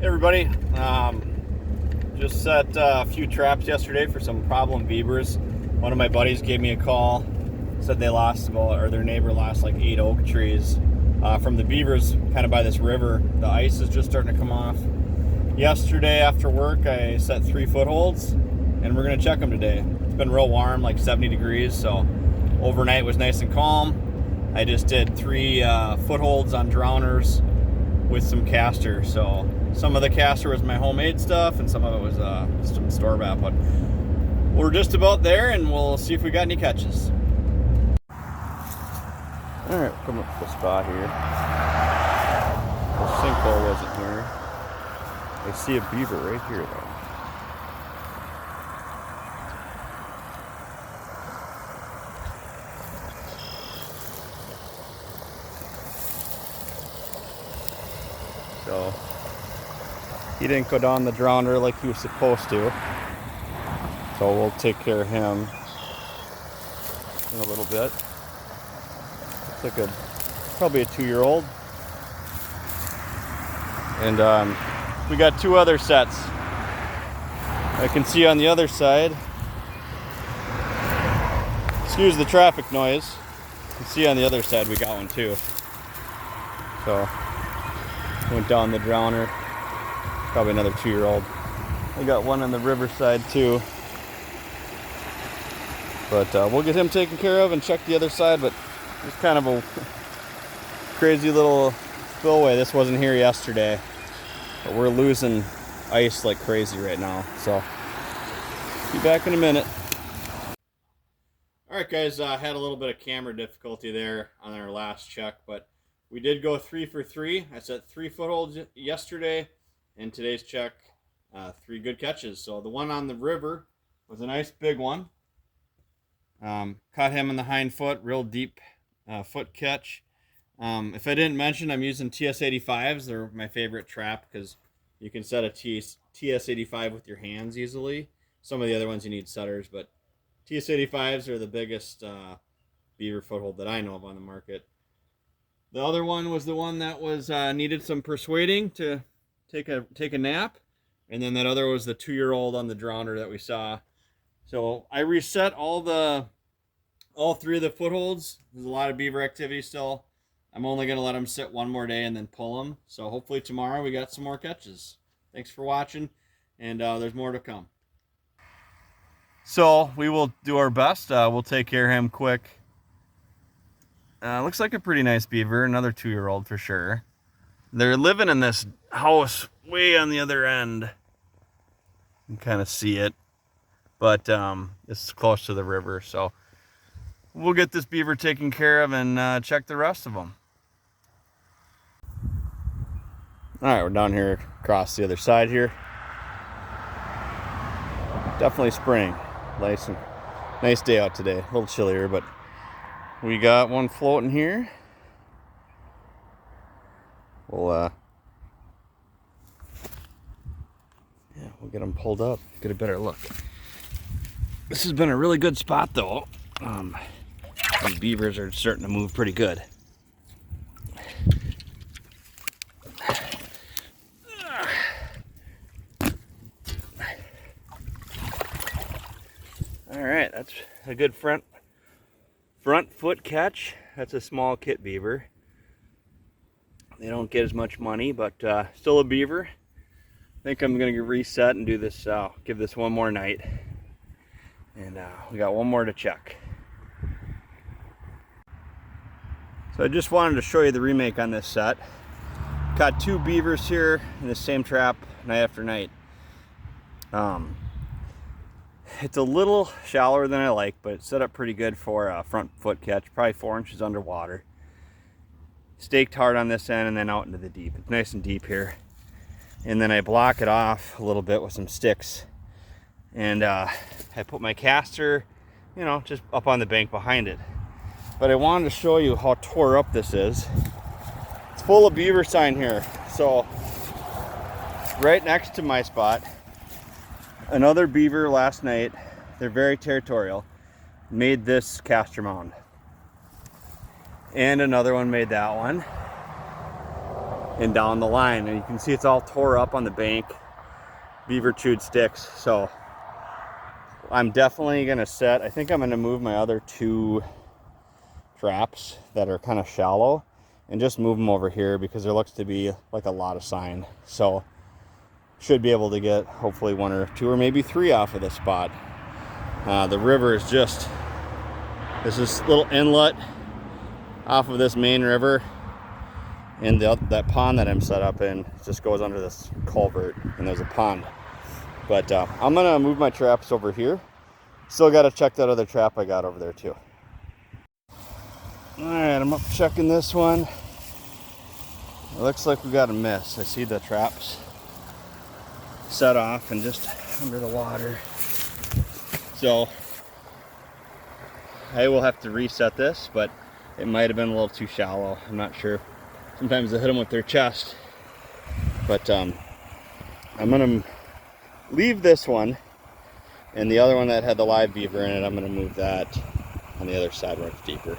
Hey everybody, just set a few traps yesterday for some problem beavers. One of my buddies gave me a call, said they lost their neighbor lost like 8 oak trees from the beavers kind of by this river. The ice is just starting to come off. Yesterday after work I set 3 footholds and we're gonna check them today. It's been real warm, like 70 degrees, so overnight was nice and calm. I just did 3 footholds on drowners with some castor. So some of the castor was my homemade stuff and some of it was some store-bought, but we're just about there and we'll see if we got any catches. All right, come up to the spot here. The sinkhole wasn't here. I see a beaver right here though. So he didn't go down the drowner like he was supposed to. So we'll take care of him in a little bit. Looks like probably a 2-year-old. And we got 2 other sets. I can see on the other side. Excuse the traffic noise. You can see on the other side we got one too. So went down the drowner. Probably another 2-year-old. I got one on the riverside too. But we'll get him taken care of and check the other side. But it's kind of a crazy little spillway. This wasn't here yesterday. But we're losing ice like crazy right now. So be back in a minute. Alright guys, had a little bit of camera difficulty there on our last check. But we did go 3 for 3. I set 3 footholds yesterday. And today's check, 3 good catches. So the one on the river was a nice big one. Caught him in the hind foot, real deep foot catch. If I didn't mention, I'm using TS85s. They're my favorite trap because you can set a TS85 with your hands easily. Some of the other ones you need setters, but TS85s are the biggest beaver foothold that I know of on the market. The other one was the one that was needed some persuading to take a nap, and then that other was the 2-year-old on the drowner that we saw. So I reset all 3 of the footholds. There's a lot of beaver activity still. I'm only going to let them sit one more day and then pull them. So hopefully tomorrow we got some more catches. Thanks for watching, and there's more to come. So we will do our best. We'll take care of him quick. Looks like a pretty nice beaver, another 2-year-old for sure. They're living in this house way on the other end. You can kind of see it, but it's close to the river, so we'll get this beaver taken care of and check the rest of them. All right, we're down here across the other side here. Definitely spring. Nice day out today. A little chillier, but we got one floating here. We'll get them pulled up, get a better look. This has been a really good spot though. These beavers are starting to move pretty good. All right, that's a good front foot catch. That's a small kit beaver. They don't get as much money, but still a beaver. I think I'm gonna reset and do this, give this one more night. And we got one more to check. So I just wanted to show you the remake on this set. Caught 2 beavers here in the same trap night after night. It's a little shallower than I like, but it's set up pretty good for a front foot catch, probably 4 inches underwater. Staked hard on this end and then out into the deep. It's nice and deep here. And then I block it off a little bit with some sticks. And I put my castor, just up on the bank behind it. But I wanted to show you how tore up this is. It's full of beaver sign here. So right next to my spot, another beaver last night, they're very territorial, made this castor mound. And another one made that one. and down the line. And you can see it's all tore up on the bank. Beaver chewed sticks. So I'm definitely gonna set, I think I'm gonna move my other 2 traps that are kind of shallow and just move them over here because there looks to be like a lot of sign. So should be able to get hopefully 1 or 2 or maybe 3 off of this spot. The river is just, there's this little inlet off of this main river, and that pond that I'm set up in just goes under this culvert, and there's a pond. But I'm gonna move my traps over here. Still gotta check that other trap I got over there too. All right, I'm up checking this one. It looks like we got a miss. I see the traps set off and just under the water. So I will have to reset this, but it might have been a little too shallow. I'm not sure. Sometimes they hit them with their chest. But I'm gonna leave this one, and the other one that had the live beaver in it, I'm gonna move that on the other side where it's deeper.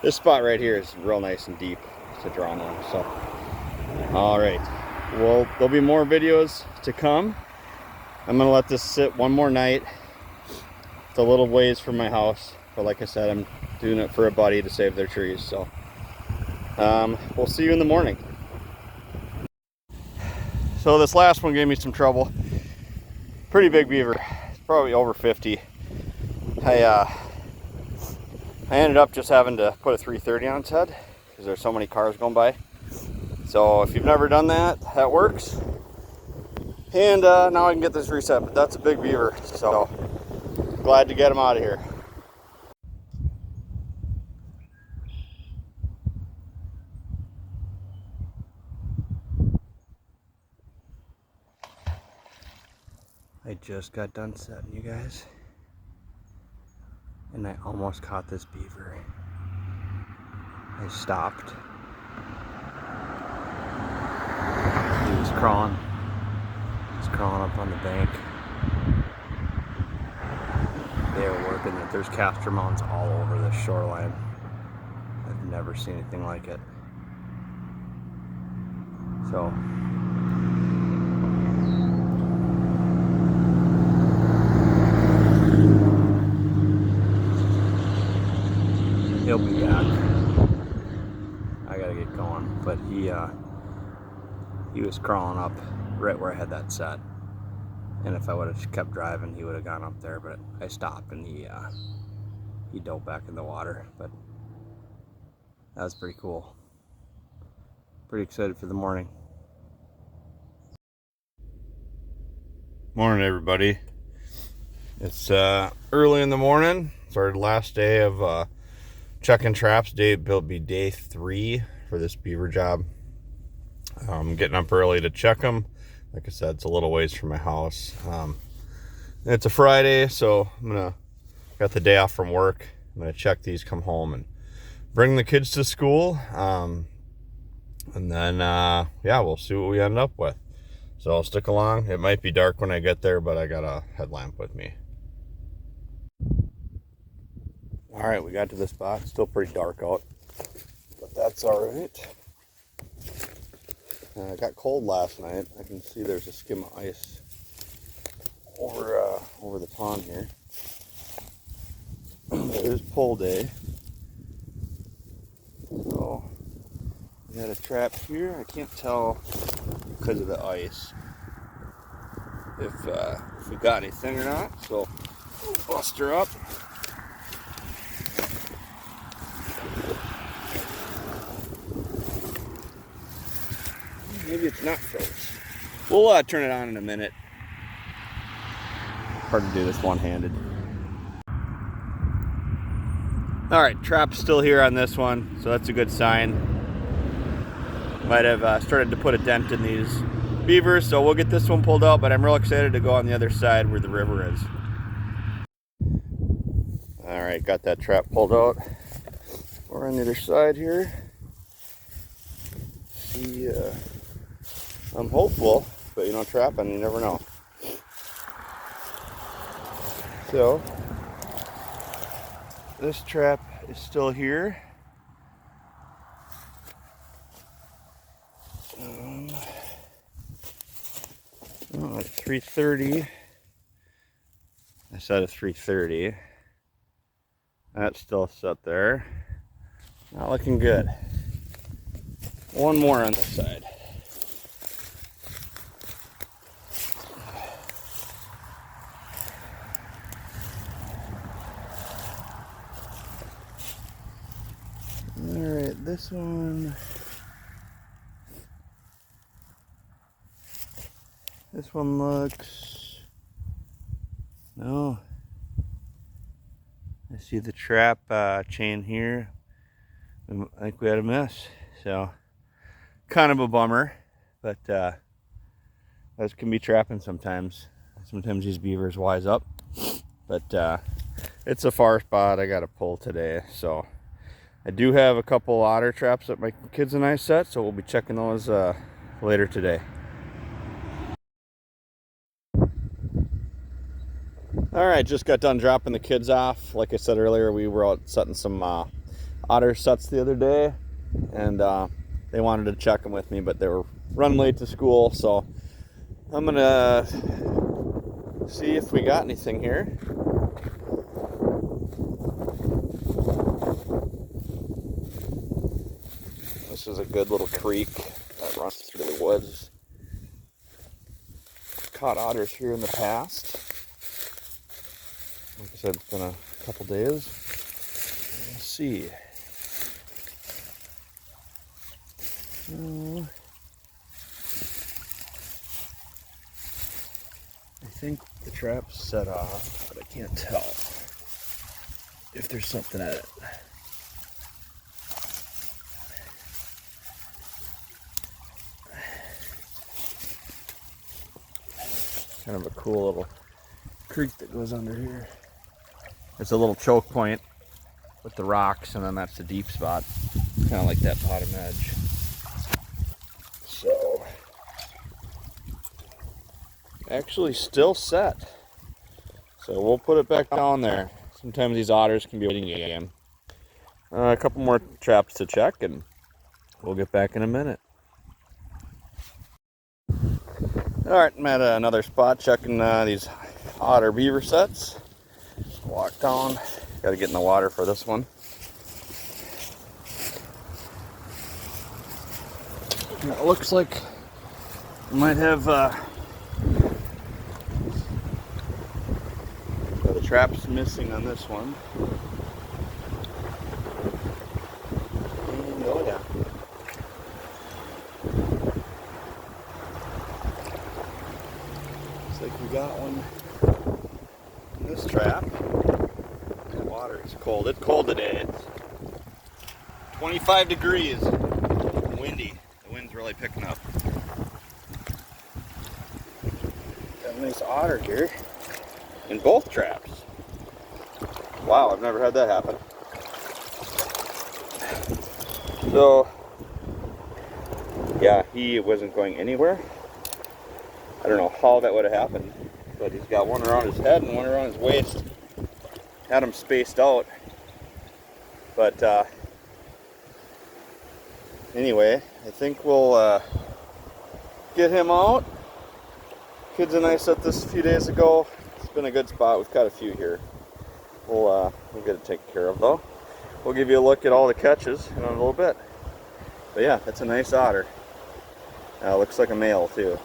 This spot right here is real nice and deep to drown on. So, all right. Well, there'll be more videos to come. I'm gonna let this sit one more night. It's a little ways from my house, but like I said, I'm doing it for a buddy to save their trees. So we'll see you in the morning. So this last one gave me some trouble. Pretty big beaver. It's probably over 50. I ended up just having to put a 330 on its head because there's so many cars going by. So if you've never done that, that works. And now I can get this reset, but that's a big beaver. So glad to get him out of here. I just got done setting, you guys. And I almost caught this beaver. I stopped. He was crawling. He was crawling up on the bank. They are working it. There's castor mounds all over the shoreline. I've never seen anything like it. So he'll be back. I gotta get going, but he was crawling up right where I had that set. And if I would have kept driving, he would have gone up there, but I stopped and he dove back in the water. But that was pretty cool. Pretty excited for the morning. Morning, everybody. It's early in the morning. It's our last day of checking traps. It'll be day 3 for this beaver job. I'm getting up early to check them. Like I said, it's a little ways from my house. It's a Friday, so got the day off from work. I'm gonna check these, come home, and bring the kids to school. And then, yeah, we'll see what we end up with. So I'll stick along. It might be dark when I get there, but I got a headlamp with me. All right, we got to the spot. It's still pretty dark out, but that's all right. It got cold last night. I can see there's a skim of ice over the pond here. It is pull day. So we got a trap here. I can't tell because of the ice if we got anything or not. So we'll bust her up. Maybe it's not froze. We'll turn it on in a minute. Hard to do this one-handed. All right, trap's still here on this one, so that's a good sign. Might have started to put a dent in these beavers, so we'll get this one pulled out, but I'm real excited to go on the other side where the river is. All right, got that trap pulled out. We're on the other side here. See, I'm hopeful, but trapping, you never know. So, this trap is still here. Oh, at 3:30. I said at 3:30. That's still set there. Not looking good. One more on this side. Alright, this one. This one looks. No. I see the trap chain here. I think we had a miss. So, kind of a bummer. But those can be trapping sometimes. Sometimes these beavers wise up. But it's a far spot I got to pull today. So, I do have a couple otter traps that my kids and I set. So, we'll be checking those later today. All right, just got done dropping the kids off. Like I said earlier, we were out setting some otter sets the other day, and they wanted to check them with me, but they were running late to school, so I'm gonna see if we got anything here. This is a good little creek that runs through the woods. Caught otters here in the past. Like I said, it's been a couple days. Let's see. I think the trap's set off, but I can't tell if there's something at it. Kind of a cool little creek that goes under here. There's a little choke point with the rocks, and then that's the deep spot. Kind of like that bottom edge. So, actually still set. So we'll put it back down there. Sometimes these otters can be waiting again. A couple more traps to check, and we'll get back in a minute. Alright, I'm at another spot checking these otter beaver sets. Walk down. Got to get in the water for this one. It looks like we might have the traps missing on this one. And, oh yeah. Looks like we got one in this trap. The water is cold. It's cold today. It's 25 degrees. Windy. The wind's really picking up. Got a nice otter here in both traps. Wow, I've never had that happen. So, yeah, he wasn't going anywhere. I don't know how that would have happened, but he's got one around his head and one around his waist. Had him spaced out. But anyway, I think we'll get him out. Kids and I set this a few days ago. It's been a good spot. We've got a few here. We'll get it taken care of though. We'll give you a look at all the catches in a little bit. But yeah, that's a nice otter. Looks like a male too.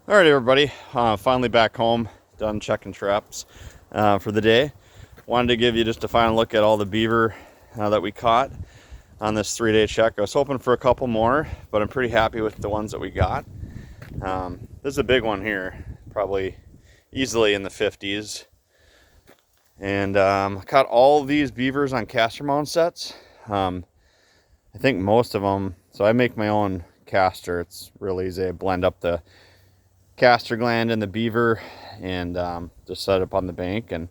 All right, everybody. Finally back home. Done checking traps for the day. Wanted to give you just a final look at all the beaver that we caught on this 3-day check. I was hoping for a couple more, but I'm pretty happy with the ones that we got. This is a big one here, probably easily in the 50s. And I caught all these beavers on caster mount sets. I think most of them, so I make my own caster. It's real easy. I blend up the caster gland and the beaver and just set it up on the bank, and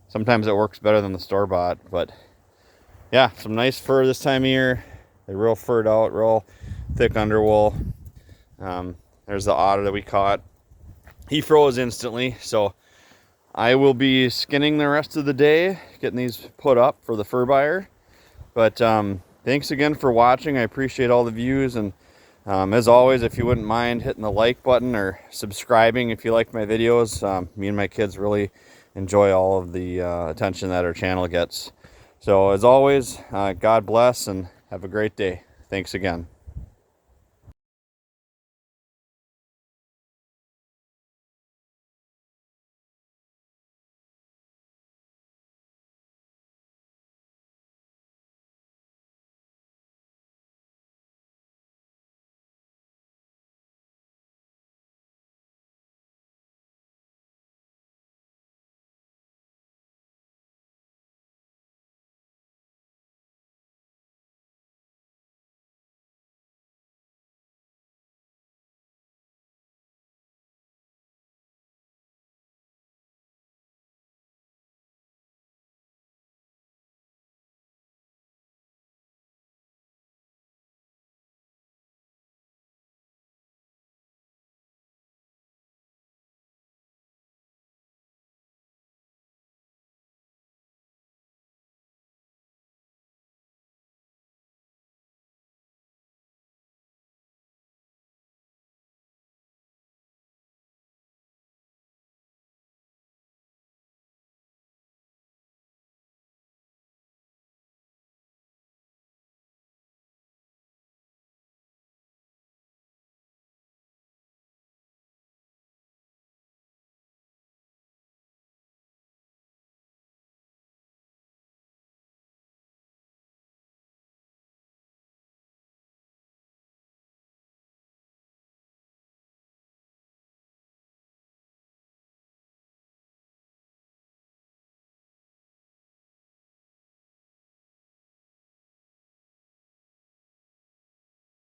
sometimes it works better than the store-bought. But yeah, some nice fur this time of year. They're real furred out, real thick underwool. There's the otter that we caught. He froze instantly, so I will be skinning the rest of the day, getting these put up for the fur buyer. But thanks again for watching. I appreciate all the views, and As always, if you wouldn't mind hitting the like button or subscribing if you like my videos, me and my kids really enjoy all of the attention that our channel gets. So as always, God bless and have a great day. Thanks again.